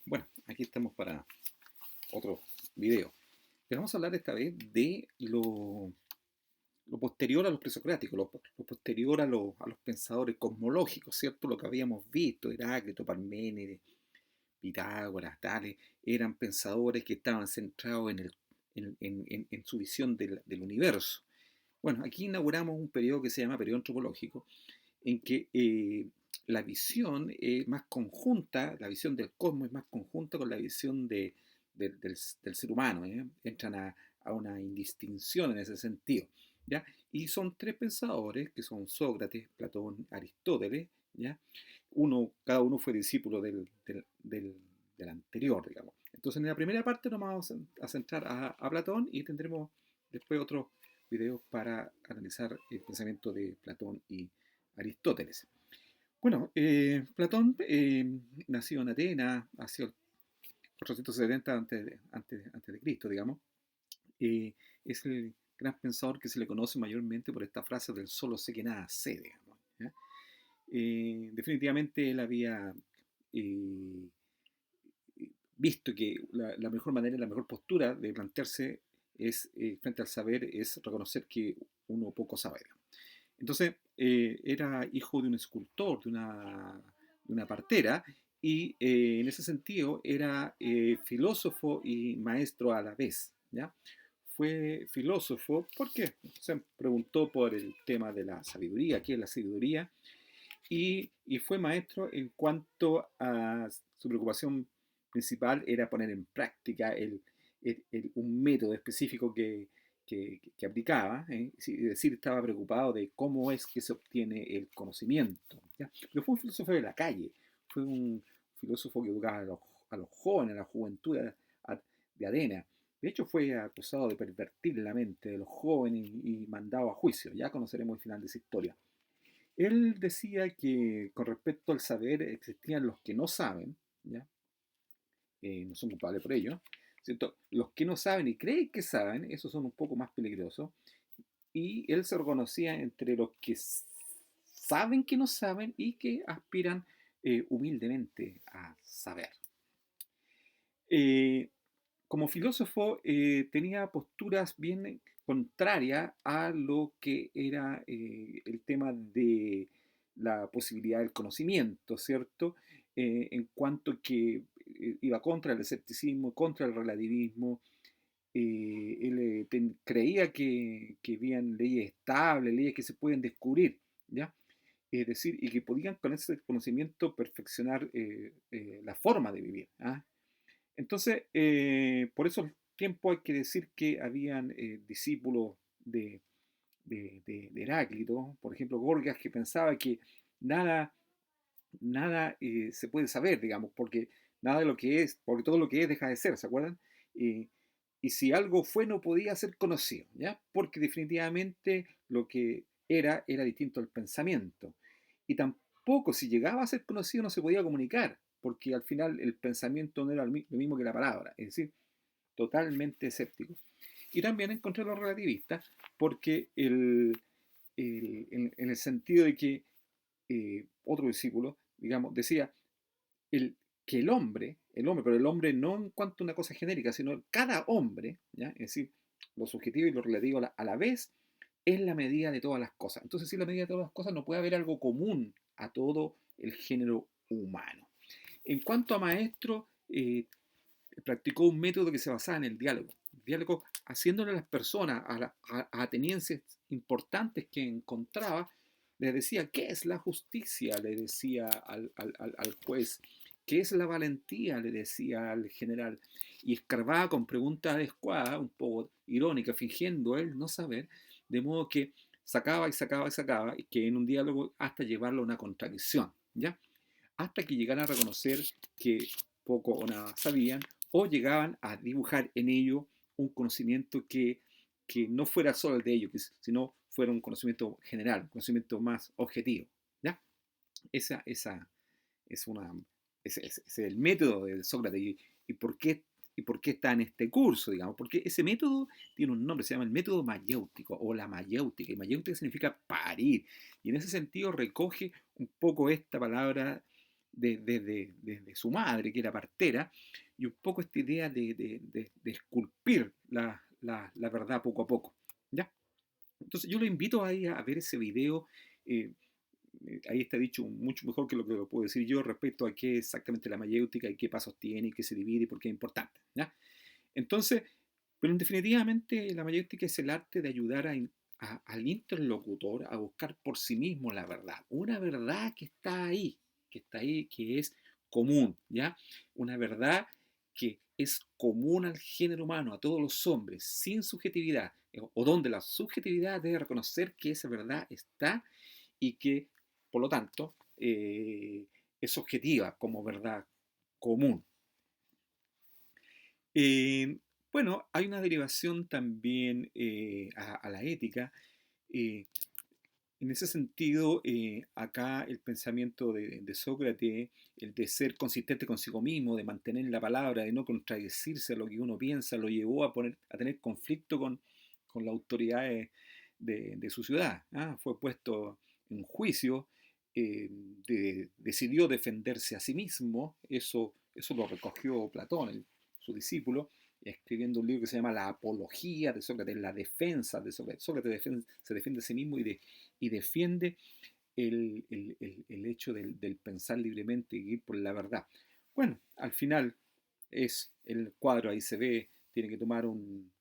Bueno, aquí estamos para otro video. Pero vamos a hablar esta vez de lo posterior a los presocráticos, lo posterior a los pensadores cosmológicos, ¿cierto? Lo que habíamos visto, Heráclito, Parménides, Pitágoras, tales, eran pensadores que estaban centrados en su visión del universo. Bueno, aquí inauguramos un periodo que se llama periodo antropológico, en que la visión es más conjunta, la visión del cosmos es más conjunta con la visión del ser humano, ¿eh? Entran a una indistinción en ese sentido, ¿ya? Y son tres pensadores, que son Sócrates, Platón, Aristóteles, ¿ya? Cada uno fue discípulo del anterior, digamos. Entonces, en la primera parte nos vamos a centrar a Platón y tendremos después otros videos para analizar el pensamiento de Platón y Aristóteles. Bueno, Platón nació en Atenas hacia el 470 antes de Cristo, digamos. Es el gran pensador que se le conoce mayormente por esta frase del solo sé que nada sé, digamos, ¿ya? Definitivamente él había eh, visto que la mejor manera, la mejor postura de plantearse es, frente al saber, es reconocer que uno poco sabe. Entonces, era hijo de un escultor, de una partera, y en ese sentido era filósofo y maestro a la vez, ¿ya? Fue filósofo porque se preguntó por el tema de la sabiduría, qué es la sabiduría, y fue maestro en cuanto a su preocupación principal era poner en práctica un método específico que aplicaba, ¿eh? Es decir, estaba preocupado de cómo es que se obtiene el conocimiento, ¿ya? Pero fue un filósofo de la calle, fue un filósofo que educaba a los jóvenes, a la juventud de Atenas. De hecho, fue acusado de pervertir la mente de los jóvenes y mandado a juicio. Ya conoceremos el final de esa historia. Él decía que con respecto al saber existían los que no saben, ¿ya? No son culpables por ello, ¿cierto? Los que no saben y creen que saben, esos son un poco más peligrosos, y él se reconocía entre los que saben que no saben y que aspiran humildemente a saber. Eh, Como filósofo tenía posturas bien contrarias a lo que era el tema de la posibilidad del conocimiento, ¿cierto? En cuanto que iba contra el escepticismo, contra el relativismo. Él creía que habían leyes estables, leyes que se pueden descubrir, ¿ya? Es decir, y que podían con ese conocimiento perfeccionar la forma de vivir, ¿ah? Entonces, por esos tiempos hay que decir que habían discípulos de Heráclito, por ejemplo, Gorgias, que pensaba que nada, nada se puede saber, digamos, porque nada de lo que es, porque todo lo que es deja de ser, ¿se acuerdan? Eh, y si algo fue, no podía ser conocido, ¿ya? Porque definitivamente lo que era distinto al pensamiento. Y tampoco, si llegaba a ser conocido, no se podía comunicar, porque al final el pensamiento no era lo mismo que la palabra, es decir, totalmente escéptico. Y también encontré los relativistas, porque en el sentido de que otro discípulo, digamos, decía el, que pero el hombre no en cuanto a una cosa genérica, sino cada hombre, ¿ya? Es decir, lo subjetivo y lo relativo a la vez, es la medida de todas las cosas. Entonces, si es la medida de todas las cosas, no puede haber algo común a todo el género humano. En cuanto a maestro, practicó un método que se basaba en el diálogo haciéndole a las personas, a atenienses importantes que encontraba, les decía, ¿qué es la justicia? Le decía al juez, ¿qué es la valentía? Le decía al general, y escarbaba con preguntas adecuadas, un poco irónicas, fingiendo él no saber, de modo que sacaba y sacaba y sacaba, y que en un diálogo hasta llevarlo a una contradicción, ¿ya? Hasta que llegaran a reconocer que poco o nada sabían o llegaban a dibujar en ello un conocimiento que no fuera solo el de ellos, sino fuera un conocimiento general, un conocimiento más objetivo. ¿Ya? Esa es una, ese es el método de Sócrates y por qué y por qué está en este curso, digamos, porque ese método tiene un nombre, se llama el método mayéutico o la mayéutica, y mayéutica significa parir, y en ese sentido recoge un poco esta palabra desde su madre, que era partera, y un poco esta idea de esculpir la verdad poco a poco. ¿Ya? Entonces yo lo invito ahí a ver ese video. eh, Ahí está dicho mucho mejor que lo que lo puedo decir yo respecto a qué es exactamente la mayéutica y qué pasos tiene y qué se divide y por qué es importante. ¿Ya? Entonces, pero definitivamente la mayéutica es el arte de ayudar al interlocutor a buscar por sí mismo la verdad. Una verdad que está ahí, que es común, ¿ya? Una verdad que es común al género humano, a todos los hombres, sin subjetividad, o donde la subjetividad debe reconocer que esa verdad está y que, por lo tanto, es objetiva como verdad común. Eh, bueno, hay una derivación también a la ética. eh, en ese sentido, acá el pensamiento de Sócrates, el de ser consistente consigo mismo, de mantener la palabra, de no contradecirse a lo que uno piensa, lo llevó a tener conflicto con las autoridades de su ciudad. ¿Ah? Fue puesto en juicio, decidió defenderse a sí mismo, eso lo recogió Platón, su discípulo, escribiendo un libro que se llama La Apología de Sócrates, la defensa de Sócrates. Sócrates se defiende a sí mismo y defiende el hecho del pensar libremente y ir por la verdad. Bueno, al final es el cuadro, ahí se ve, tiene que tomar un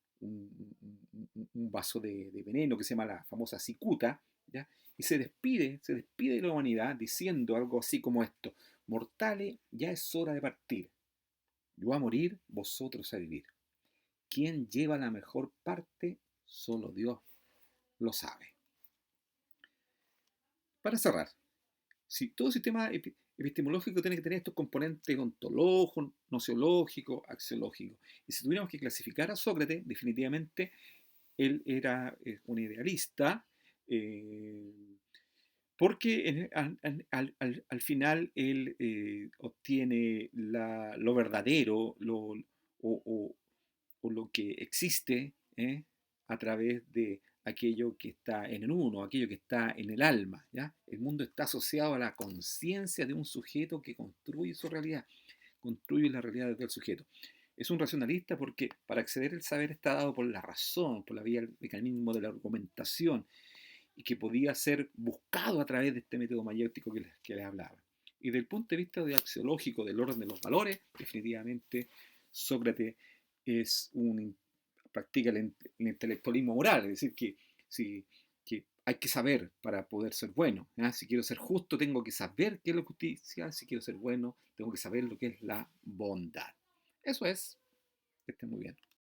vaso de veneno que se llama la famosa cicuta, ¿ya? Y se despide de la humanidad diciendo algo así como esto: mortales, ya es hora de partir. Yo a morir, vosotros a vivir. ¿Quién lleva la mejor parte? Solo Dios lo sabe. Para cerrar, si todo sistema epistemológico tiene que tener estos componentes ontológicos, nociológicos, axiológicos. Y si tuviéramos que clasificar a Sócrates, definitivamente él era un idealista, eh, porque al final él obtiene lo verdadero, o, o lo que existe, a través de aquello que está en el uno, aquello que está en el alma. ¿Ya? El mundo está asociado a la conciencia de un sujeto que construye su realidad, construye la realidad del sujeto. Es un racionalista porque para acceder al saber está dado por la razón, por la vía del mecanismo de la argumentación, y que podía ser buscado a través de este método mayéutico que les hablaba. Y desde el punto de vista de axiológico del orden de los valores, definitivamente Sócrates es practica el intelectualismo moral, es decir, si, que hay que saber para poder ser bueno. ¿Ya? Si quiero ser justo, tengo que saber qué es la justicia. Si quiero ser bueno, tengo que saber lo que es la bondad. Eso es. Que estén muy bien.